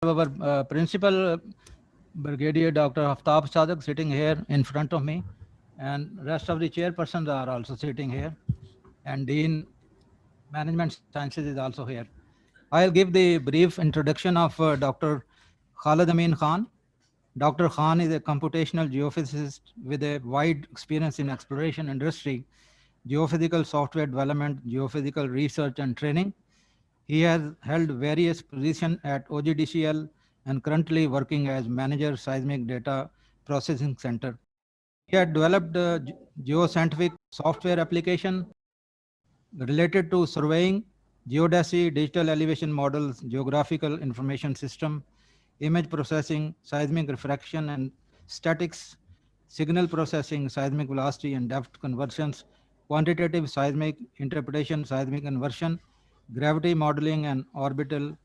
our principal Brigadier Dr. Aftab Sadak sitting here in front of me, and rest of the chairpersons are also sitting here, and Dean Management Sciences is also here. I'll give the brief introduction of Dr. Khalid Amin Khan. Dr. Khan is a computational geophysicist with a wide experience in exploration industry, geophysical software development, geophysical research and training. He has held various positions at OGDCL and currently working as manager Seismic Data Processing Center. He had developed geoscientific software application related to surveying, geodesy, digital elevation models, geographical information system, image processing, seismic refraction and statics, signal processing, seismic velocity and depth conversions, quantitative seismic interpretation, seismic inversion, gravity modeling and orbital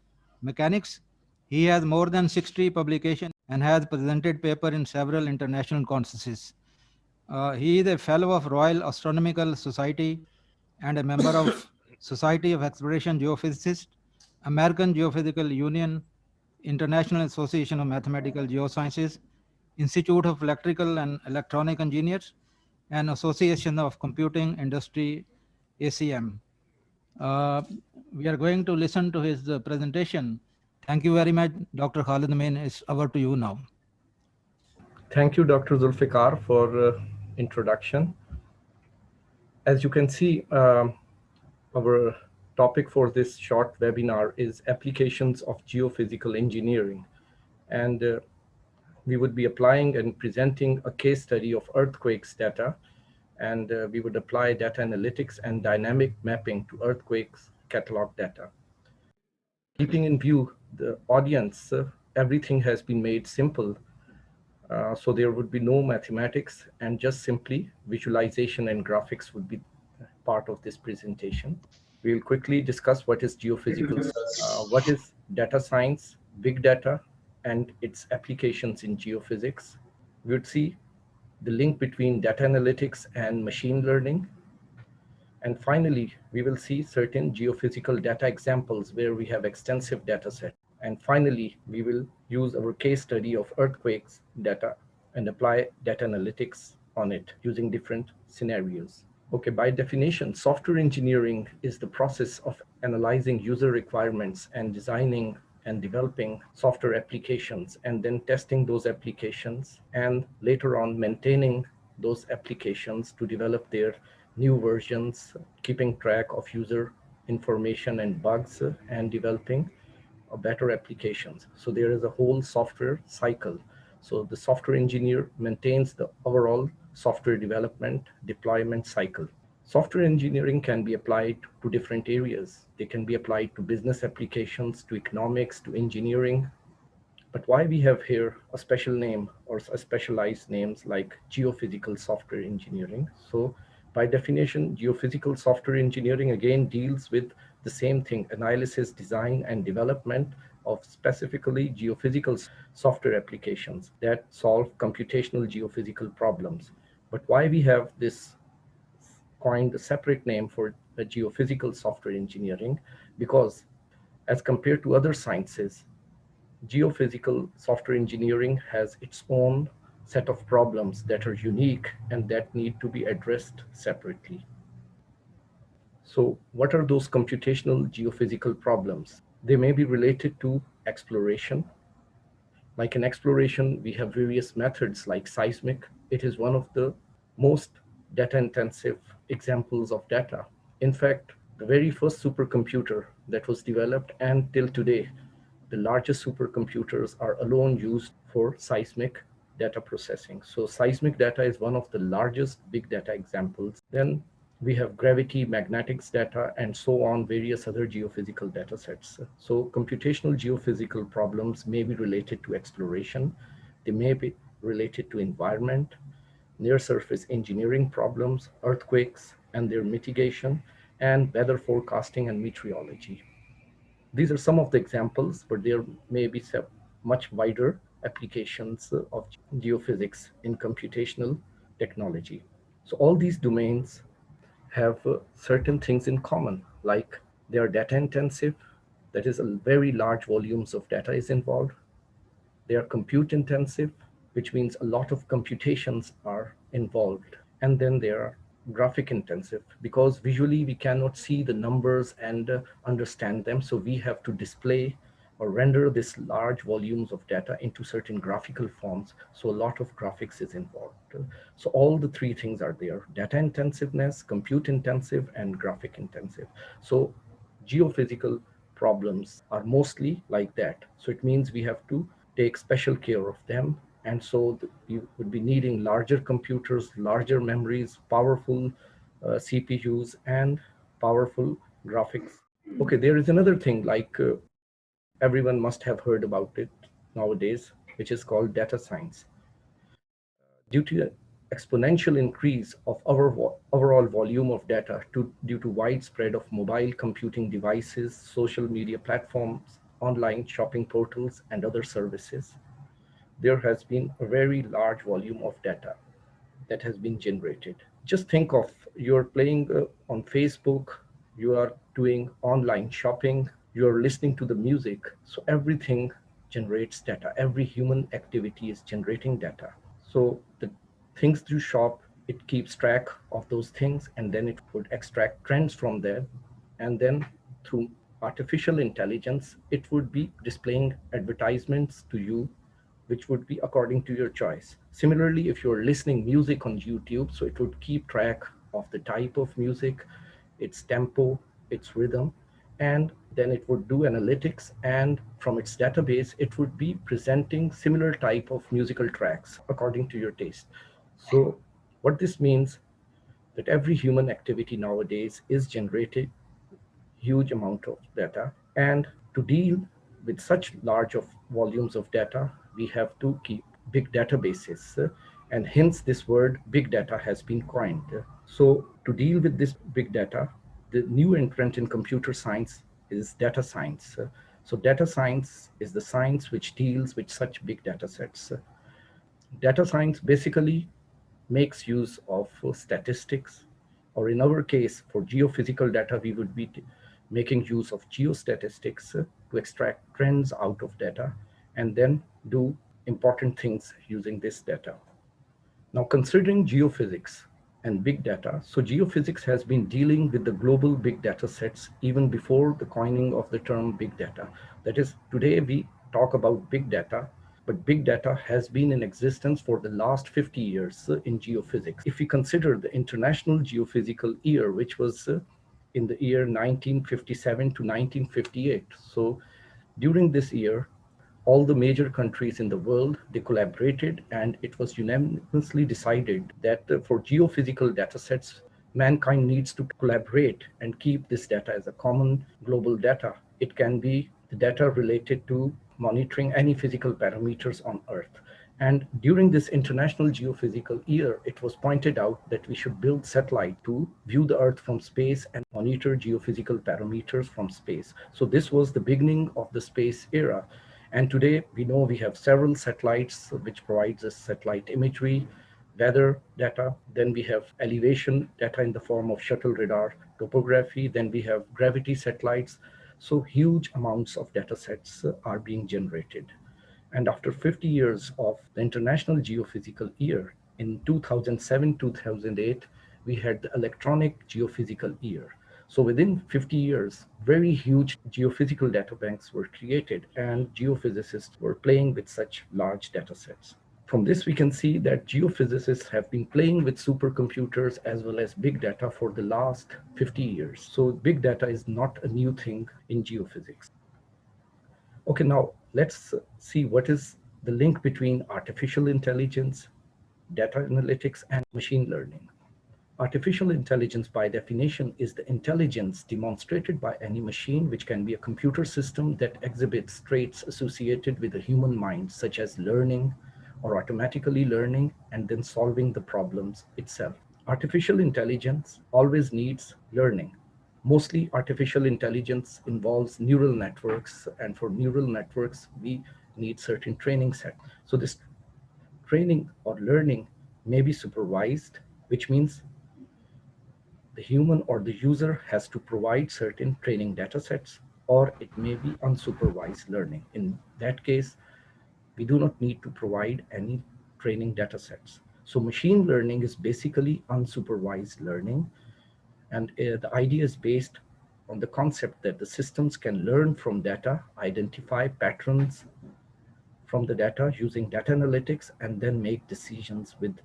mechanics. He has more than 60 publications and has presented paper in several international conferences. He is a fellow of Royal Astronomical Society and a member of Society of Exploration Geophysicists, American Geophysical Union, International Association of Mathematical Geosciences, Institute of Electrical and Electronic Engineers, and Association of Computing Industry, ACM. Uh, we are going to listen to his presentation. Thank you very much, Dr. Khalid Amin. It's over to you now. Thank you, Dr. Zulfikar, for introduction. As you can see, our topic for this short webinar is applications of geophysical engineering. And we would be applying and presenting a case study of earthquakes data. And we would apply data analytics and dynamic mapping to earthquakes catalog data. Keeping in view the audience, everything has been made simple. So there would be no mathematics and just simply visualization and graphics would be part of this presentation. We'll quickly discuss what is geophysical, what is data science, big data, and its applications in geophysics. We would see the link between data analytics and machine learning. And finally, we will see certain geophysical data examples where we have extensive data set. And finally, we will use our case study of earthquakes data and apply data analytics on it using different scenarios. Okay, by definition, software engineering is the process of analyzing user requirements and designing and developing software applications and then testing those applications and later on maintaining those applications to develop their new versions, keeping track of user information and bugs and developing better applications. So there is a whole software cycle. So the software engineer maintains the overall software development deployment cycle. Software engineering can be applied to different areas. They can be applied to business applications, to economics, to engineering. But why we have here a special name or a specialized names like geophysical software engineering? So by definition, geophysical software engineering again deals with the same thing, analysis, design, and development of specifically geophysical software applications that solve computational geophysical problems. But why we have this coined a separate name for the geophysical software engineering? Because as compared to other sciences, geophysical software engineering has its own set of problems that are unique and that need to be addressed separately. So what are those computational geophysical problems? They may be related to exploration. Like in exploration, we have various methods like seismic. It is one of the most data-intensive examples of data. In fact, the very first supercomputer that was developed and till today, the largest supercomputers are alone used for seismic data processing. So seismic data is one of the largest big data examples. Then we have gravity, magnetics data, and so on, various other geophysical data sets. So computational geophysical problems may be related to exploration. They may be related to environment, near surface engineering problems, earthquakes and their mitigation, and weather forecasting and meteorology. These are some of the examples, but there may be much wider applications of geophysics in computational technology. So all these domains have certain things in common, like they are data intensive, That is, a very large volumes of data is involved. They are compute intensive, which means a lot of computations are involved. And then they are graphic intensive, because visually we cannot see the numbers and understand them. So we have to display or render this large volumes of data into certain graphical forms. So a lot of graphics is involved. So all the three things are there: data intensiveness, compute intensive, and graphic intensive. So geophysical problems are mostly like that. So it means we have to take special care of them. And so you would be needing larger computers, larger memories, powerful CPUs, and powerful graphics. Okay, there is another thing, like everyone must have heard about it nowadays, which is called data science. Due to the exponential increase of our overall volume of data due to widespread of mobile computing devices, social media platforms, online shopping portals, and other services, there has been a very large volume of data that has been generated. Just think of, you're playing on Facebook, you are doing online shopping, you're listening to the music. So everything generates data. Every human activity is generating data. So the things you shop, it keeps track of those things, and then it would extract trends from there. And then through artificial intelligence, it would be displaying advertisements to you, which would be according to your choice. Similarly, if you're listening music on YouTube, so it would keep track of the type of music, its tempo, its rhythm, and then it would do analytics, and from its database, it would be presenting similar type of musical tracks according to your taste. So what this means, that every human activity nowadays is generating huge amount of data. And to deal with such large of volumes of data, we have to keep big databases. And hence this word big data has been coined. So to deal with this big data, the new entrant in computer science is data science. So data science is the science which deals with such big data sets. Data science basically makes use of statistics, or in our case, for geophysical data, we would be making use of geostatistics to extract trends out of data and then do important things using this data. Now, considering geophysics and big data, so geophysics has been dealing with the global big data sets even before the coining of the term big data. That is, today we talk about big data, but big data has been in existence for the last 50 years in geophysics. If we consider the International Geophysical Year, which was in the year 1957 to 1958, so during this year, all the major countries in the world, they collaborated, and it was unanimously decided that for geophysical data sets, mankind needs to collaborate and keep this data as a common global data. It can be the data related to monitoring any physical parameters on Earth. And during this International Geophysical Year, it was pointed out that we should build satellite to view the Earth from space and monitor geophysical parameters from space. So this was the beginning of the space era. And today we know we have several satellites which provides us satellite imagery, weather data. Then we have elevation data in the form of shuttle radar topography. Then we have gravity satellites. So huge amounts of data sets are being generated. And after 50 years of the International Geophysical Year, in 2007-2008, we had the Electronic Geophysical Year. So within 50 years, very huge geophysical data banks were created, and geophysicists were playing with such large data sets. From this, we can see that geophysicists have been playing with supercomputers as well as big data for the last 50 years. So big data is not a new thing in geophysics. Okay, now let's see what is the link between artificial intelligence, data analytics, and machine learning. Artificial intelligence, by definition, is the intelligence demonstrated by any machine, which can be a computer system that exhibits traits associated with the human mind, such as learning or automatically learning and then solving the problems itself. Artificial intelligence always needs learning. Mostly artificial intelligence involves neural networks, and for neural networks, we need certain training set. So this training or learning may be supervised, which means the human or the user has to provide certain training data sets, or it may be unsupervised learning. In that case, we do not need to provide any training data sets. So machine learning is basically unsupervised learning, and the idea is based on the concept that the systems can learn from data, identify patterns from the data using data analytics, and then make decisions with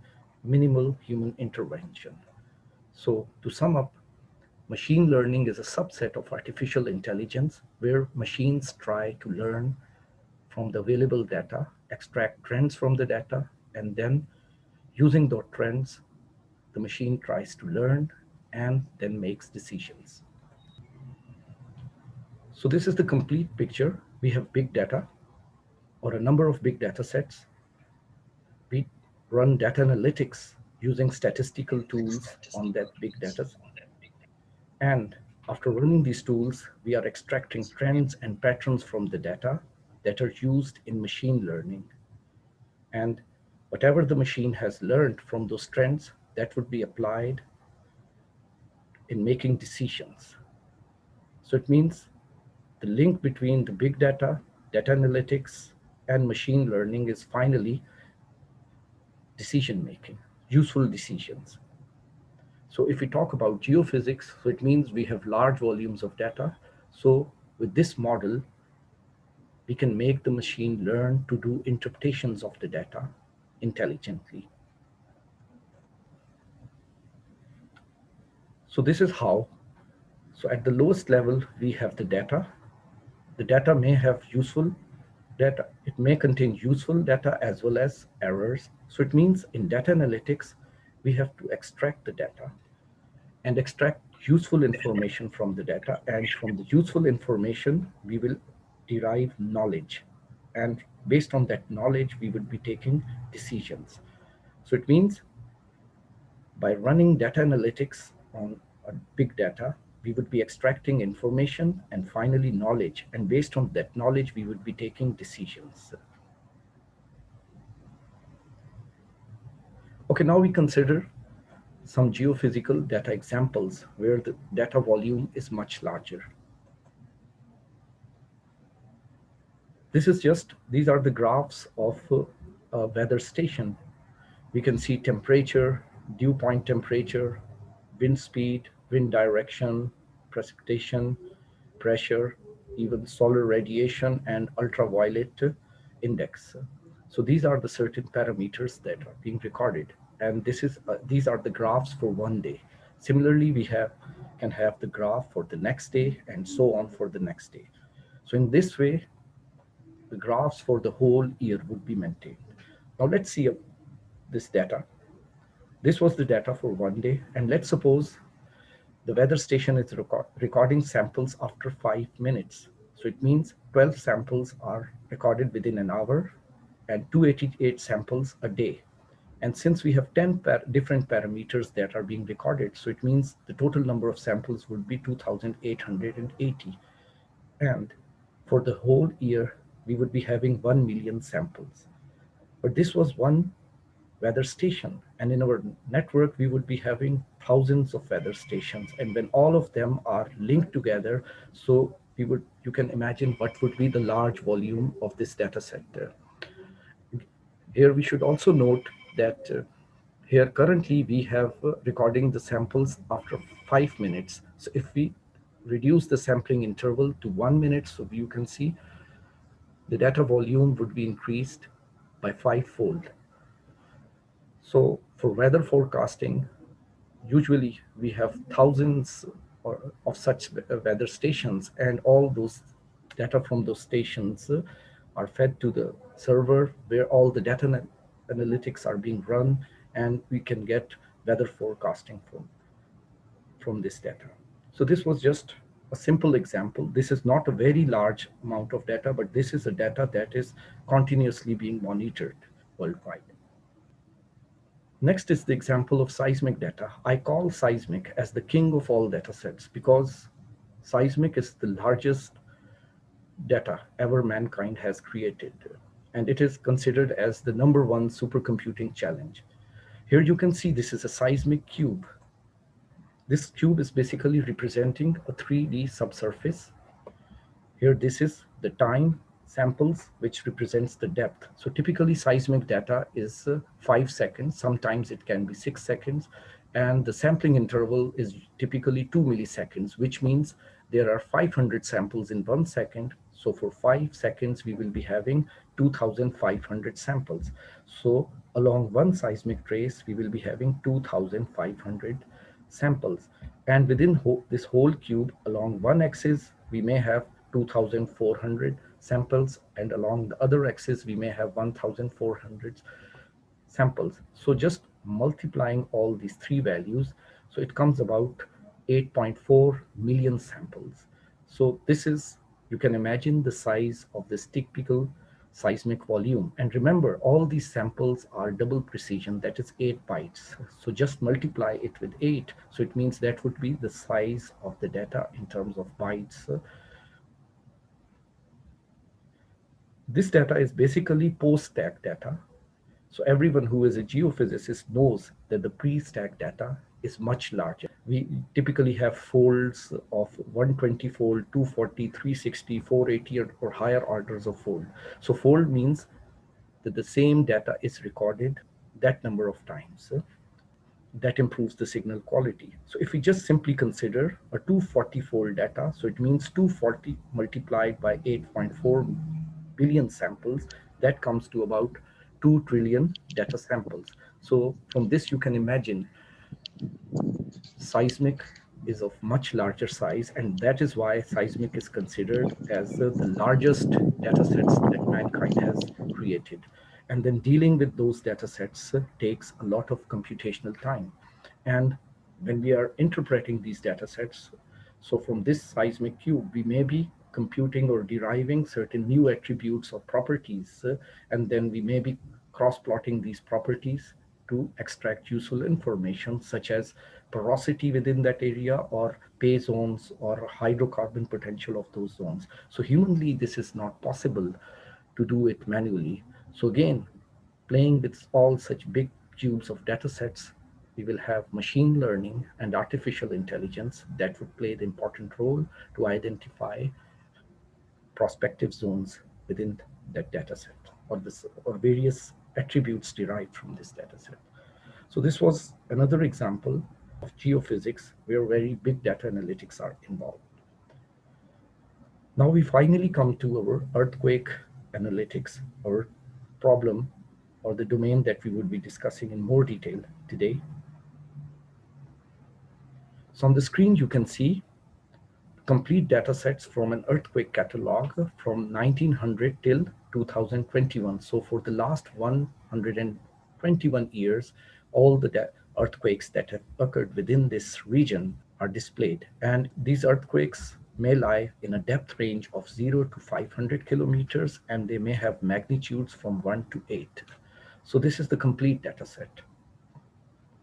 minimal human intervention. So to sum up, machine learning is a subset of artificial intelligence where machines try to learn from the available data, extract trends from the data, and then using those trends, the machine tries to learn and then makes decisions. So this is the complete picture. We have big data or a number of big data sets. We run data analytics using statistical tools on that big data. And after running these tools, we are extracting trends and patterns from the data that are used in machine learning. And whatever the machine has learned from those trends, that would be applied in making decisions. So it means the link between the big data, data analytics, and machine learning is finally decision making, useful decisions. So if we talk about geophysics, so it means we have large volumes of data. So with this model, we can make the machine learn to do interpretations of the data intelligently. So this is how. So at the lowest level, we have the data. The data may have useful data. It may contain useful data as well as errors. So it means in data analytics, we have to extract the data and extract useful information from the data. And from the useful information, we will derive knowledge. And based on that knowledge, we would be taking decisions. So it means by running data analytics on a big data, we would be extracting information and finally knowledge. And based on that knowledge, we would be taking decisions. Okay, now we consider some geophysical data examples where the data volume is much larger. These are the graphs of a weather station. We can see temperature, dew point temperature, wind speed, wind direction, precipitation, pressure, even solar radiation and ultraviolet index. So these are the certain parameters that are being recorded. And these are the graphs for one day. Similarly, can have the graph for the next day and so on for the next day. So in this way, the graphs for the whole year would be maintained. Now let's see this data. This was the data for one day. And let's suppose the weather station is recording samples after 5 minutes. So it means 12 samples are recorded within an hour and 288 samples a day. And since we have 10 different parameters that are being recorded, so it means the total number of samples would be 2,880. And for the whole year, we would be having 1 million samples. But this was one weather station. And in our network, we would be having thousands of weather stations. And when all of them are linked together, so you can imagine what would be the large volume of this data set there. Here we should also note that here currently we have recording the samples after 5 minutes. So if we reduce the sampling interval to 1 minute, so you can see the data volume would be increased by 5-fold. So for weather forecasting, usually we have thousands of such weather stations, and all those data from those stations are fed to the server where all the data analytics are being run, and we can get weather forecasting from this data. So this was just a simple example. This is not a very large amount of data, but this is a data that is continuously being monitored worldwide. Next is the example of seismic data. I call seismic as the king of all data sets because seismic is the largest data ever mankind has created, and it is considered as the #1 supercomputing challenge. Here you can see this is a seismic cube. This cube is basically representing a 3D subsurface, Here, this is the time samples, which represents the depth. So typically seismic data is 5 seconds. Sometimes it can be 6 seconds. And the sampling interval is typically 2 milliseconds, which means there are 500 samples in 1 second. So for 5 seconds, we will be having 2,500 samples. So along one seismic trace, we will be having 2,500 samples. And within this whole cube, along one axis, we may have 2,400 samples, and along the other axis, we may have 1,400 samples. So just multiplying all these three values, so it comes about 8.4 million samples. So this is, you can imagine the size of this typical seismic volume. And remember, all these samples are double precision, that is 8 bytes. So just multiply it with 8. So it means that would be the size of the data in terms of bytes. This data is basically post-stack data. So everyone who is a geophysicist knows that the pre-stack data is much larger. We typically have folds of 120-fold, 240, 360, 480, or higher orders of fold. So fold means that the same data is recorded that number of times. That improves the signal quality. So if we just simply consider a 240-fold data, so it means 240 multiplied by 8.4 billion samples, that comes to about 2 trillion data samples. So from this you can imagine seismic is of much larger size, and that is why seismic is considered as the largest data sets that mankind has created. And then dealing with those data sets takes a lot of computational time. And when we are interpreting these data sets, so from this seismic cube, we may be computing or deriving certain new attributes or properties, and then we may be cross-plotting these properties to extract useful information such as porosity within that area, or pay zones, or hydrocarbon potential of those zones. So humanly, this is not possible to do it manually. So again, playing with all such big cubes of data sets, we will have machine learning and artificial intelligence that would play the important role to identify prospective zones within that data set, or this, or various attributes derived from this data set. So this was another example of geophysics where very big data analytics are involved. Now we finally come to our earthquake analytics, our problem, or the domain that we would be discussing in more detail today. So on the screen you can see complete data sets from an earthquake catalog from 1900 till 2021. So for the last 121 years, all the earthquakes that have occurred within this region are displayed. And these earthquakes may lie in a depth range of 0 to 500 kilometers, and they may have magnitudes from 1 to 8. So this is the complete data set.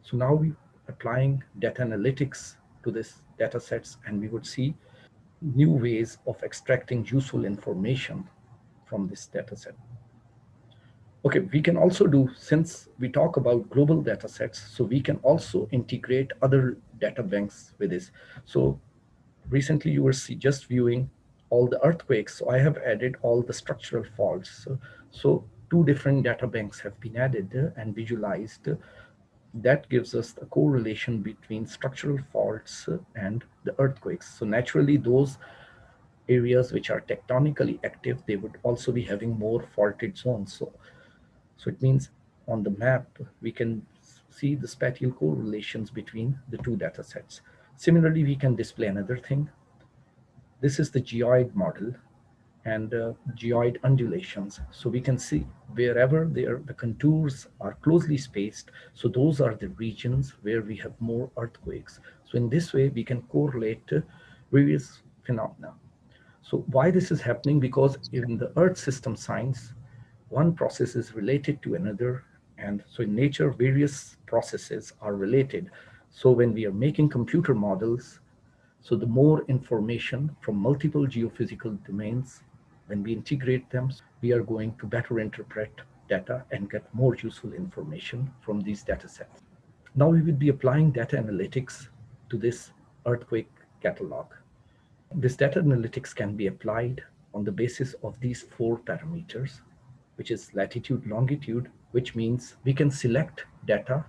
So now we applying data analytics to this data sets, and we would see new ways of extracting useful information from this data set. Okay, we can also do, since we talk about global data sets, so we can also integrate other data banks with this. So recently you were just viewing all the earthquakes, so I have added all the structural faults. So two different data banks have been added and visualized. That gives us a correlation between structural faults and the earthquakes. So naturally, those areas which are tectonically active, they would also be having more faulted zones. So it means on the map, we can see the spatial correlations between the two data sets. Similarly, we can display another thing. This is the geoid model and geoid undulations. So we can see wherever the contours are closely spaced, so those are the regions where we have more earthquakes. So in this way, we can correlate various phenomena. So why this is happening? Because in the Earth system science, one process is related to another. And so in nature, various processes are related. So when we are making computer models, so the more information from multiple geophysical domains, when we integrate them, we are going to better interpret data and get more useful information from these data sets. Now we will be applying data analytics to this earthquake catalog. This data analytics can be applied on the basis of these four parameters, which is latitude, longitude, which means we can select data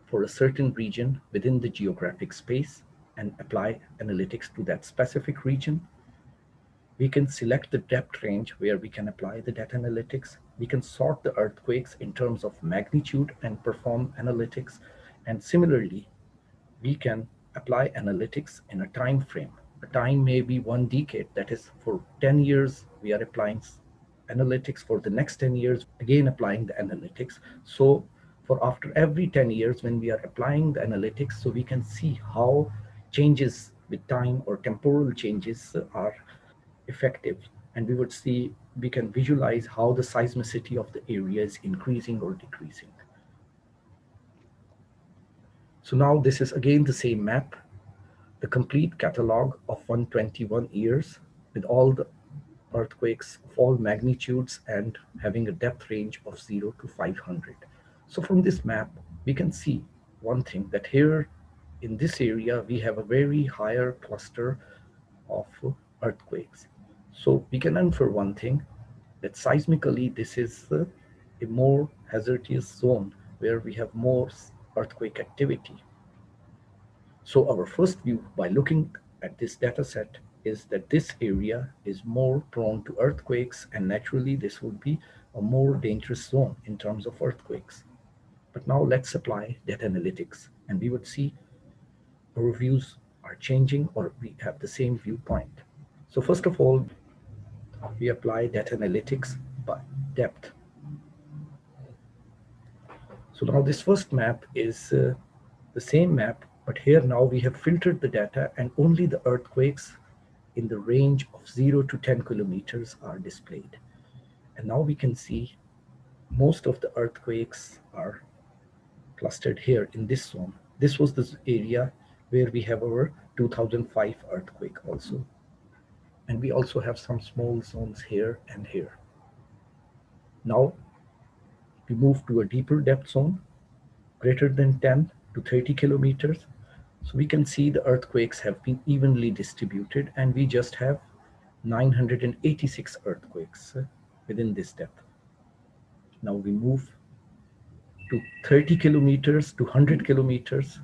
for a certain region within the geographic space and apply analytics to that specific region. We can select the depth range where we can apply the data analytics. We can sort the earthquakes in terms of magnitude and perform analytics. And similarly, we can apply analytics in a time frame. A time may be 1 decade, that is, for 10 years, we are applying analytics. For the next 10 years, again applying the analytics. So, for after every 10 years, when we are applying the analytics, so we can see how changes with time or temporal changes are effective, and we would see, we can visualize how the seismicity of the area is increasing or decreasing. So now this is again the same map, the complete catalog of 121 years with all the earthquakes of all magnitudes and having a depth range of 0 to 500. So from this map, we can see one thing, that here in this area, we have a very higher cluster of earthquakes. So we can infer one thing, that seismically this is a more hazardous zone where we have more earthquake activity. So our first view by looking at this data set is that this area is more prone to earthquakes, and naturally this would be a more dangerous zone in terms of earthquakes. But now let's apply data analytics, and we would see our views are changing or we have the same viewpoint. So first of all, we apply data analytics by depth. So now this first map is the same map, but here now we have filtered the data and only the earthquakes in the range of 0 to 10 kilometers are displayed. And now we can see most of the earthquakes are clustered here in this zone. This was the area where we have our 2005 earthquake also. And we also have some small zones here and here. Now we move to a deeper depth zone, greater than 10 to 30 kilometers. So we can see the earthquakes have been evenly distributed, and we just have 986 earthquakes within this depth. Now we move to 30 kilometers to 100 kilometers.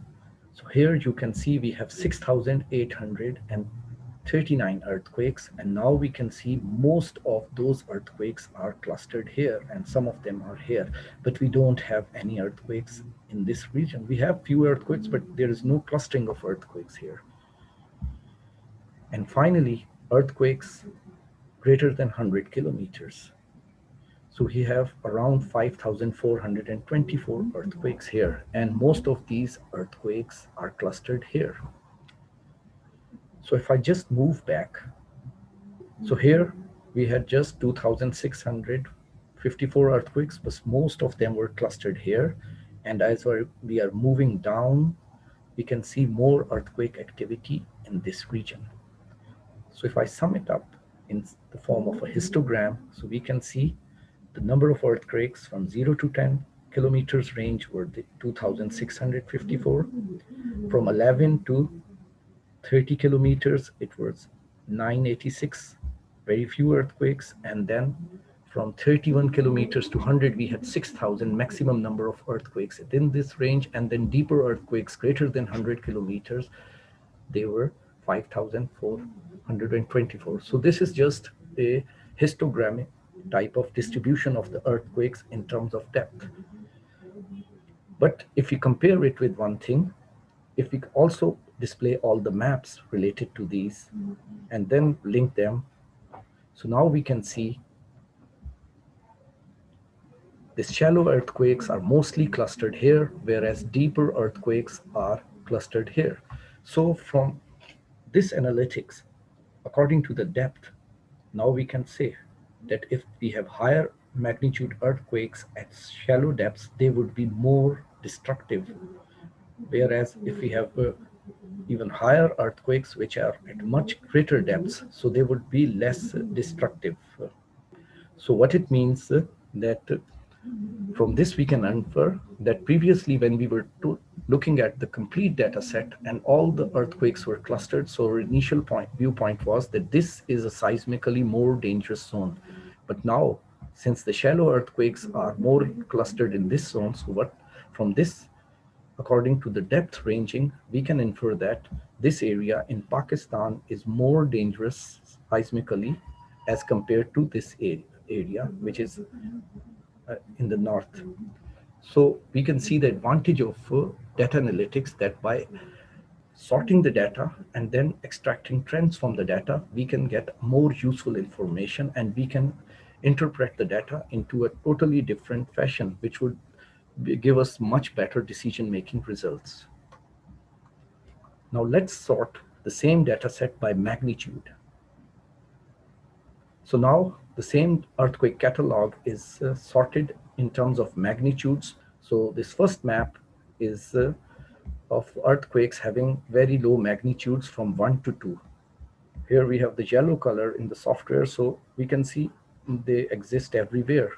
So here you can see we have 6,839 earthquakes, and now we can see most of those earthquakes are clustered here, and some of them are here, but we don't have any earthquakes in this region. We have few earthquakes, but there is no clustering of earthquakes here. And finally, earthquakes greater than 100 kilometers. So we have around 5,424 earthquakes here, and most of these earthquakes are clustered here. So if I just move back, so here we had just 2,654 earthquakes, but most of them were clustered here. And as we are moving down, we can see more earthquake activity in this region. So if I sum it up in the form of a histogram, so we can see the number of earthquakes from 0 to 10 kilometers range were 2,654. From 11 to 30 kilometers, it was 986, very few earthquakes. And then from 31 kilometers to 100, we had 6,000 maximum number of earthquakes within this range. And then deeper earthquakes greater than 100 kilometers, they were 5,424. So this is just a histogram type of distribution of the earthquakes in terms of depth. But if you compare it with one thing, if we also display all the maps related to these and then link them, so now we can see these shallow earthquakes are mostly clustered here, whereas deeper earthquakes are clustered here. So from this analytics, according to the depth, now we can say that if we have higher magnitude earthquakes at shallow depths, they would be more destructive. Whereas if we have even higher earthquakes which are at much greater depths, so they would be less destructive. So what it means that from this we can infer that previously when we were looking at the complete data set, and all the earthquakes were clustered. So our initial viewpoint was that this is a seismically more dangerous zone. But now, since the shallow earthquakes are more clustered in this zone, so what from this, according to the depth ranging, we can infer that this area in Pakistan is more dangerous seismically as compared to this area, which is in the north. So we can see the advantage of data analytics, that by sorting the data and then extracting trends from the data, we can get more useful information, and we can interpret the data into a totally different fashion, which would give us much better decision-making results. Now let's sort the same data set by magnitude. So now the same earthquake catalog is sorted in terms of magnitudes. So this first map is of earthquakes having very low magnitudes from 1 to 2. Here we have the yellow color in the software, so we can see they exist everywhere.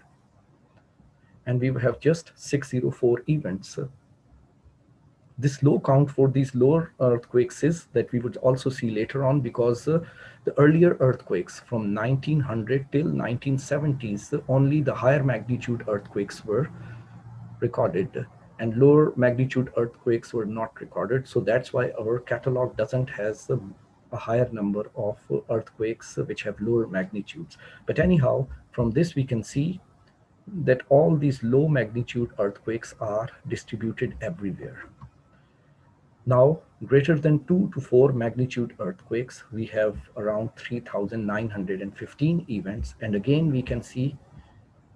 And we have just 604 events. This low count for these lower earthquakes is that we would also see later on, because the earlier earthquakes from 1900 till 1970s, only the higher magnitude earthquakes were recorded, and lower magnitude earthquakes were not recorded. So that's why our catalog doesn't has a higher number of earthquakes which have lower magnitudes. But anyhow, from this we can see that all these low magnitude earthquakes are distributed everywhere. Now, greater than 2 to 4 magnitude earthquakes, we have around 3,915 events. And again, we can see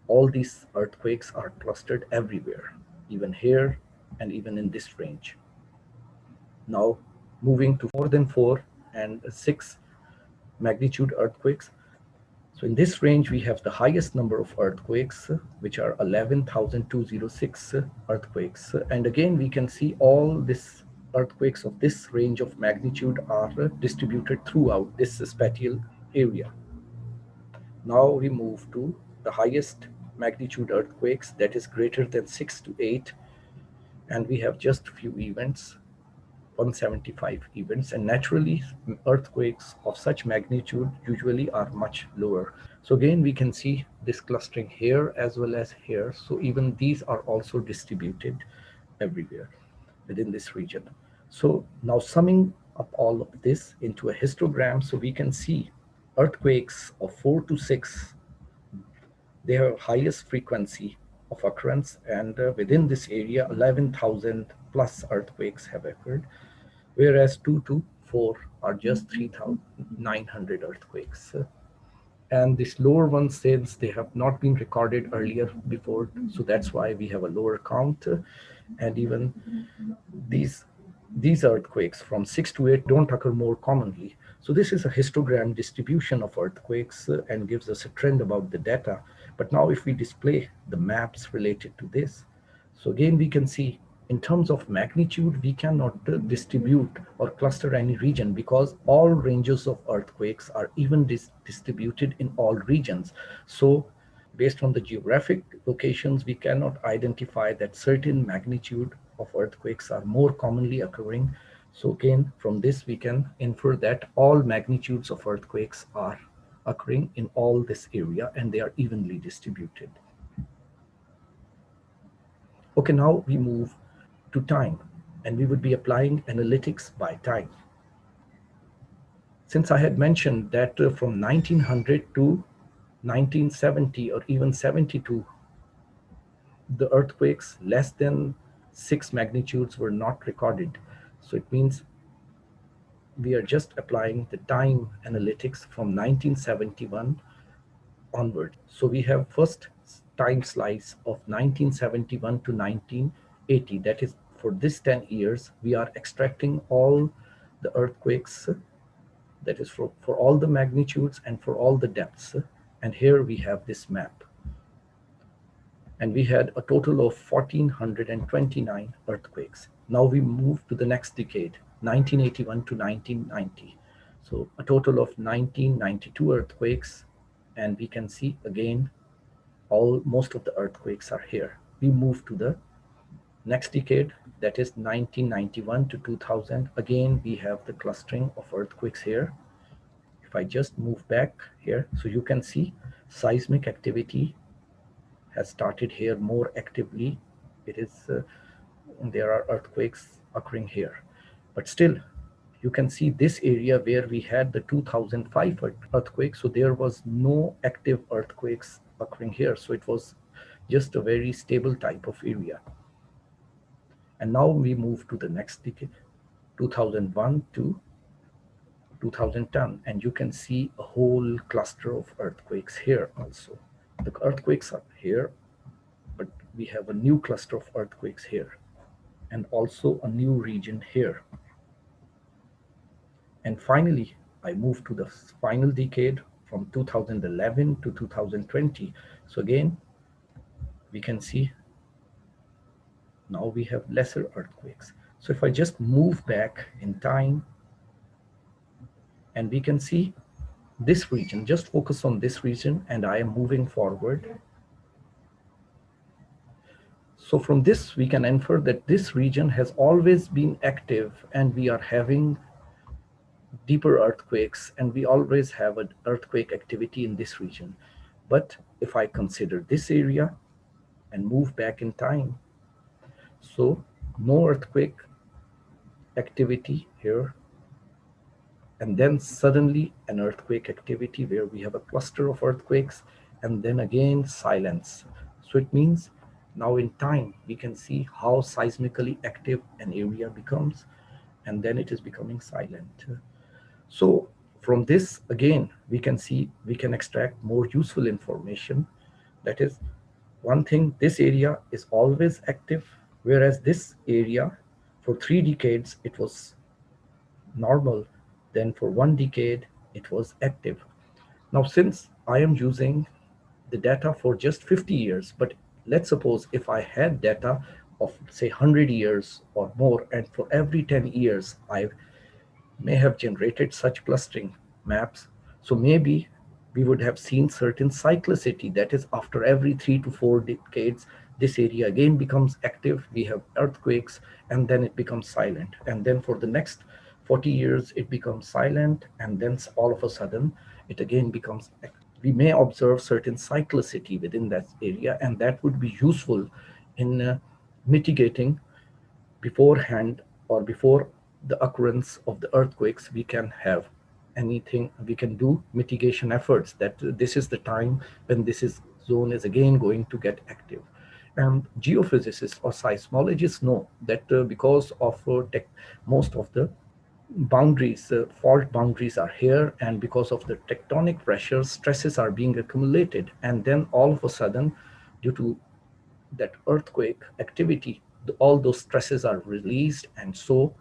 all these earthquakes are clustered everywhere, even here and even in this range. Now, moving to more than 4 and 6 magnitude earthquakes. So in this range, we have the highest number of earthquakes, which are 11,206 earthquakes. And again, we can see all these earthquakes of this range of magnitude are distributed throughout this spatial area. Now we move to the highest magnitude earthquakes, that is greater than 6 to 8. And we have just few events, 175 events, and naturally earthquakes of such magnitude usually are much lower. So again, we can see this clustering here as well as here. So even these are also distributed everywhere within this region. So now summing up all of this into a histogram, so we can see earthquakes of 4 to 6, they have highest frequency of occurrence, and within this area 11,000 plus earthquakes have occurred, whereas 2 to 4 are just 3,900 earthquakes. And this lower one, since they have not been recorded earlier before, so that's why we have a lower count. And even these earthquakes from 6 to 8 don't occur more commonly. So this is a histogram distribution of earthquakes and gives us a trend about the data. But now if we display the maps related to this, so again we can see in terms of magnitude, we cannot distribute or cluster any region, because all ranges of earthquakes are even distributed in all regions. So based on the geographic locations, we cannot identify that certain magnitude of earthquakes are more commonly occurring. So again, from this we can infer that all magnitudes of earthquakes are occurring in all this area, and they are evenly distributed. Okay, now we move to time, and we would be applying analytics by time. Since I had mentioned that from 1900 to 1970 or even 72, the earthquakes less than 6 magnitudes were not recorded. So it means we are just applying the time analytics from 1971 onward. So we have first time slice of 1971 to 1980. That is, for this 10 years, we are extracting all the earthquakes, that is for all the magnitudes and for all the depths. And here we have this map. And we had a total of 1,429 earthquakes. Now we move to the next decade, 1981 to 1990. So a total of 1992 earthquakes, and we can see again most of the earthquakes are here. We move to the Next decade, that is 1991 to 2000, again we have the clustering of earthquakes here. If I just move back here, so you can see seismic activity has started here more actively. It is there are earthquakes occurring here, but still you can see this area where we had the 2005 earthquake, so there was no active earthquakes occurring here, so it was just a very stable type of area. And now we move to the next decade, 2001 to 2010, and you can see a whole cluster of earthquakes here also. The earthquakes are here, but we have a new cluster of earthquakes here, and also a new region here. And finally, I move to the final decade from 2011 to 2020. So again, we can see now we have lesser earthquakes. So if I just move back in time, and we can see this region, just focus on this region, and I am moving forward. So from this, we can infer that this region has always been active, and we are having deeper earthquakes, and we always have an earthquake activity in this region. But if I consider this area and move back in time, so no earthquake activity here, and then suddenly an earthquake activity where we have a cluster of earthquakes, and then again silence. So it means now in time we can see how seismically active an area becomes, and then it is becoming silent. So from this, again, we can see we can extract more useful information. That is, one thing, this area is always active, whereas this area for 3 decades it was normal, then for 1 decade it was active. Now since I am using the data for just 50 years, but let's suppose if I had data of say 100 years or more, and for every 10 years I may have generated such clustering maps, so maybe we would have seen certain cyclicity. That is, after every 3 to 4 decades, this area again becomes active, we have earthquakes, and then it becomes silent. And then for the next 40 years, it becomes silent, and then all of a sudden, it again becomes active. We may observe certain cyclicity within that area, and that would be useful in mitigating beforehand, or before the occurrence of the earthquakes. We can have anything, we can do mitigation efforts, that this is the time when this zone is again going to get active. And geophysicists or seismologists know that because of most of the boundaries, fault boundaries are here, and because of the tectonic pressures, stresses are being accumulated, and then all of a sudden, due to that earthquake activity, all those stresses are released, and so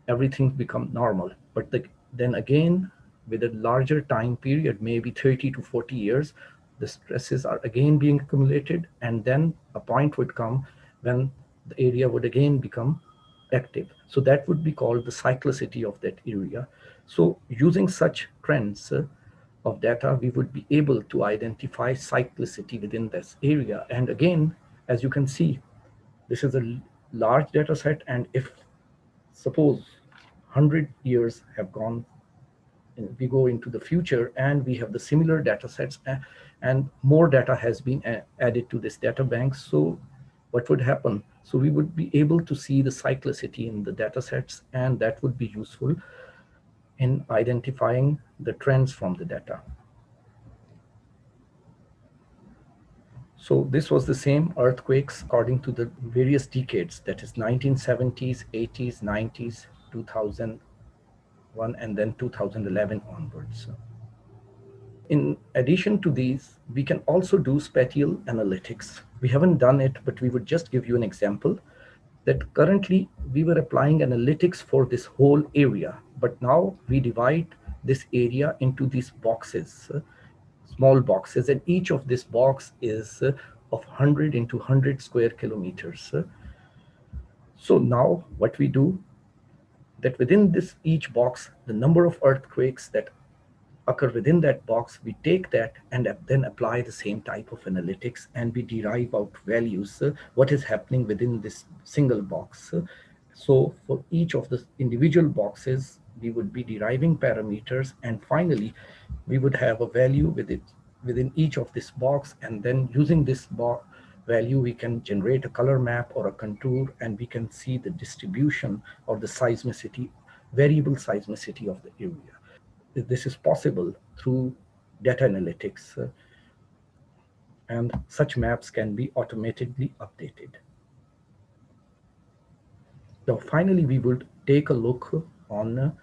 everything become normal. But then again, with a larger time period, maybe 30 to 40 years, the stresses are again being accumulated, and then a point would come when the area would again become active. So that would be called the cyclicity of that area. So using such trends of data, we would be able to identify cyclicity within this area. And again, as you can see, this is a large data set, and if suppose 100 years have gone, we go into the future and we have the similar data sets, and more data has been added to this data bank, so what would happen? So we would be able to see the cyclicity in the data sets, and that would be useful in identifying the trends from the data. So this was the same earthquakes according to the various decades, that is 1970s, 80s, 90s, 2001, and then 2011 onwards. In addition to these, we can also do spatial analytics. We haven't done it, but we would just give you an example that currently we were applying analytics for this whole area, but now we divide this area into these boxes, small boxes, and each of this box is of 100 into 100 square kilometers. So now what we do, that within this each box, the number of earthquakes that occur within that box, we take that and then apply the same type of analytics, and we derive out values, what is happening within this single box. So for each of the individual boxes, we would be deriving parameters, and finally, we would have a value within each of this box, and then using this value, we can generate a color map or a contour, and we can see the distribution or the seismicity, variable seismicity of the area. This is possible through data analytics, and such maps can be automatically updated. Now, finally, we would take a look on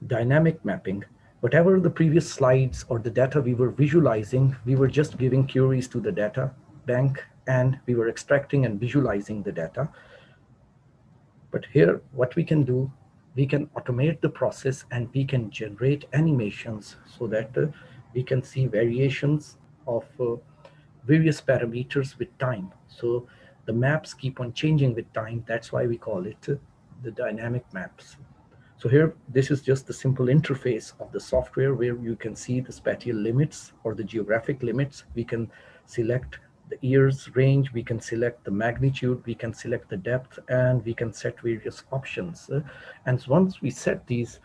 dynamic mapping. Whatever the previous slides or the data we were visualizing, we were just giving queries to the data bank and we were extracting and visualizing the data. But here, what we can do, we can automate the process and we can generate animations so that we can see variations of various parameters with time. So the maps keep on changing with time. That's why we call it the dynamic maps. So here, this is just the simple interface of the software where you can see the spatial limits or the geographic limits. We can select the years range, we can select the magnitude, we can select the depth, and we can set various options. And once we set these,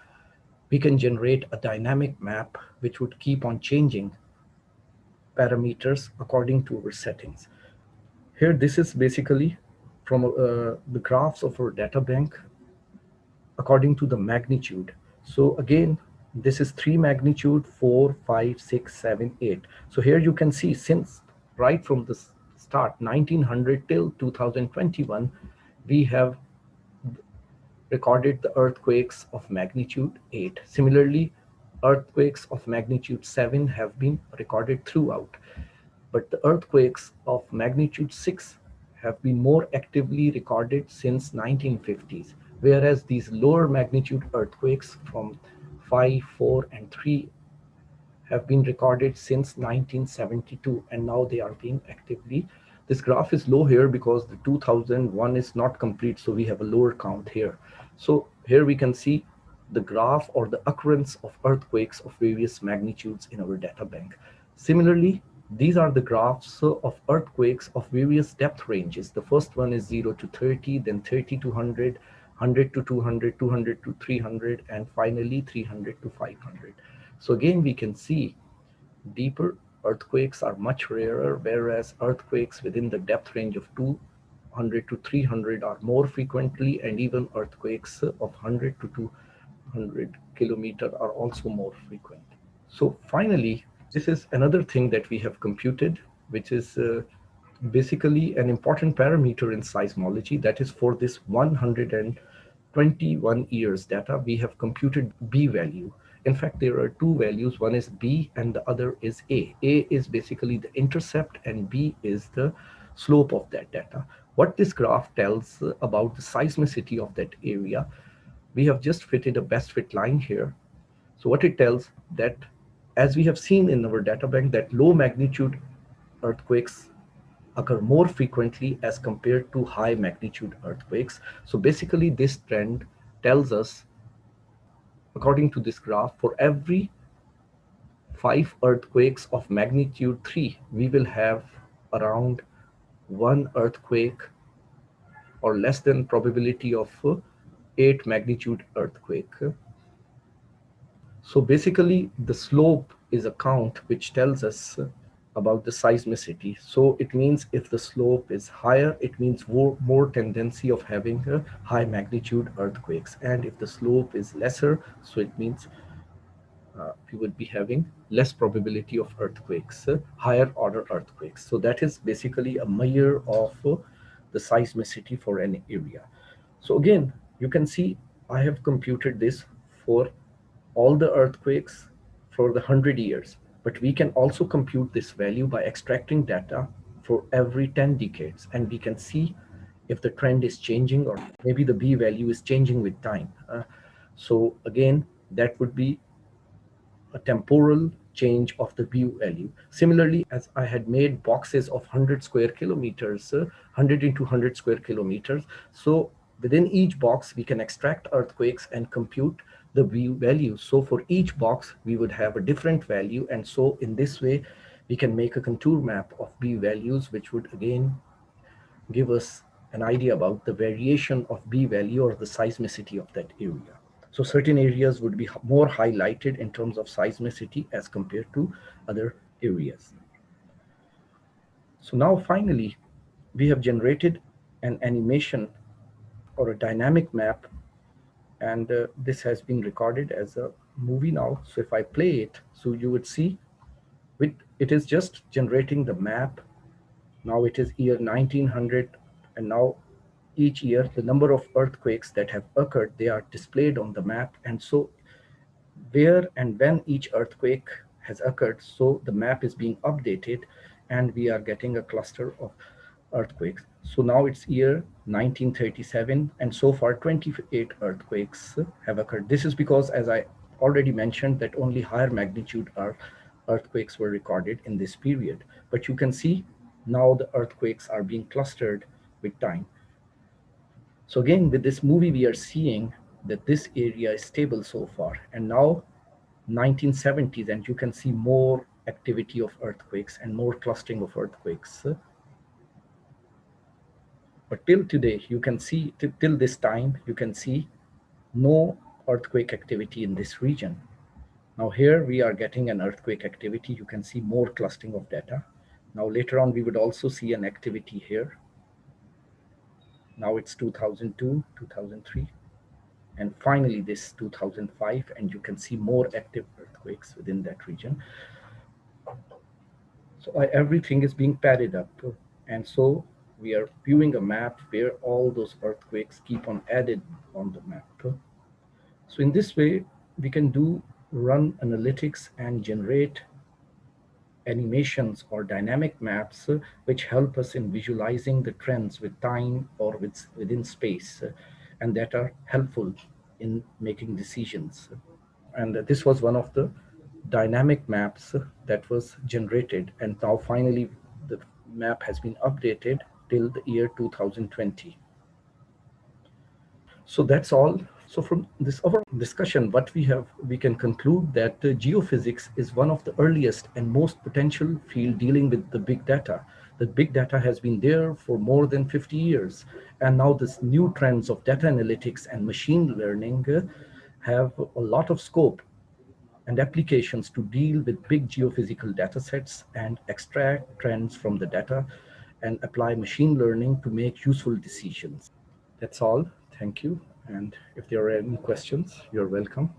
we can generate a dynamic map which would keep on changing parameters according to our settings. Here, this is basically from the graphs of our data bank according to the magnitude. So again, this is 3 magnitude, 4, 5, 6, 7, 8. So here you can see since right from the start, 1900 till 2021, we have recorded the earthquakes of magnitude 8. Similarly, earthquakes of magnitude 7 have been recorded throughout. But the earthquakes of magnitude 6 have been more actively recorded since 1950s, whereas these lower magnitude earthquakes from 5, 4, and 3 have been recorded since 1972, and now they are being actively. This graph is low here because the 2001 is not complete, so we have a lower count here. So here we can see the graph or the occurrence of earthquakes of various magnitudes in our data bank. Similarly, these are the graphs of earthquakes of various depth ranges. The first one is 0 to 30, then 30 to 100, 100 to 200, 200 to 300, and finally 300 to 500. So again, we can see deeper earthquakes are much rarer, whereas earthquakes within the depth range of 200 to 300 are more frequently, and even earthquakes of 100 to 200 kilometer are also more frequent. So finally, this is another thing that we have computed, which is basically an important parameter in seismology. That is, for this 121 years data, we have computed B value. In fact, there are two values. One is B and the other is A. A is basically the intercept and B is the slope of that data. What this graph tells about the seismicity of that area, we have just fitted a best fit line here. So what it tells that, as we have seen in our data bank, that low magnitude earthquakes occur more frequently as compared to high magnitude earthquakes. So basically this trend tells us, according to this graph, for every 5 earthquakes of magnitude 3, we will have around 1 earthquake or less than probability of 8 magnitude earthquake. So basically, the slope is a count which tells us about the seismicity. So it means if the slope is higher, it means more tendency of having high magnitude earthquakes. And if the slope is lesser, so it means we would be having less probability of earthquakes, higher order earthquakes. So that is basically a measure of the seismicity for an area. So again, you can see I have computed this for all the earthquakes for the 100 years, but we can also compute this value by extracting data for every 10 decades, and we can see if the trend is changing or maybe the B value is changing with time. So again, that would be a temporal change of the view value. Similarly, as I had made boxes of 100 square kilometers, 100 into 100 square kilometers. So within each box, we can extract earthquakes and compute the value. So for each box, we would have a different value. And so in this way, we can make a contour map of B values, which would again give us an idea about the variation of B value or the seismicity of that area. So certain areas would be more highlighted in terms of seismicity as compared to other areas. So now finally, we have generated an animation or a dynamic map, and this has been recorded as a movie now. So if I play it, so you would see it is just generating the map. Now it is year 1900, and now each year the number of earthquakes that have occurred, they are displayed on the map. And so where and when each earthquake has occurred, so the map is being updated, and we are getting a cluster of earthquakes. So now it's year 1937, and so far 28 earthquakes have occurred. This is because, as I already mentioned, that only higher magnitude earthquakes were recorded in this period. But you can see now the earthquakes are being clustered with time. So again, with this movie, we are seeing that this area is stable so far. And now 1970s, and you can see more activity of earthquakes and more clustering of earthquakes. But till today, you can see, till this time, you can see no earthquake activity in this region. Now here we are getting an earthquake activity. You can see more clustering of data. Now later on, we would also see an activity here. Now it's 2002, 2003, and finally this 2005, and you can see more active earthquakes within that region. So everything is being padded up, and so we are viewing a map where all those earthquakes keep on added on the map. So in this way, we can run analytics and generate animations or dynamic maps, which help us in visualizing the trends with time or within space, and that are helpful in making decisions. And this was one of the dynamic maps that was generated, and now finally the map has been updated till the year 2020. So that's all. So from this overall discussion, what we can conclude that geophysics is one of the earliest and most potential field dealing with the big data. The big data has been there for more than 50 years, and now this new trends of data analytics and machine learning have a lot of scope and applications to deal with big geophysical data sets and extract trends from the data and apply machine learning to make useful decisions. That's all. Thank you. And if there are any questions, you're welcome.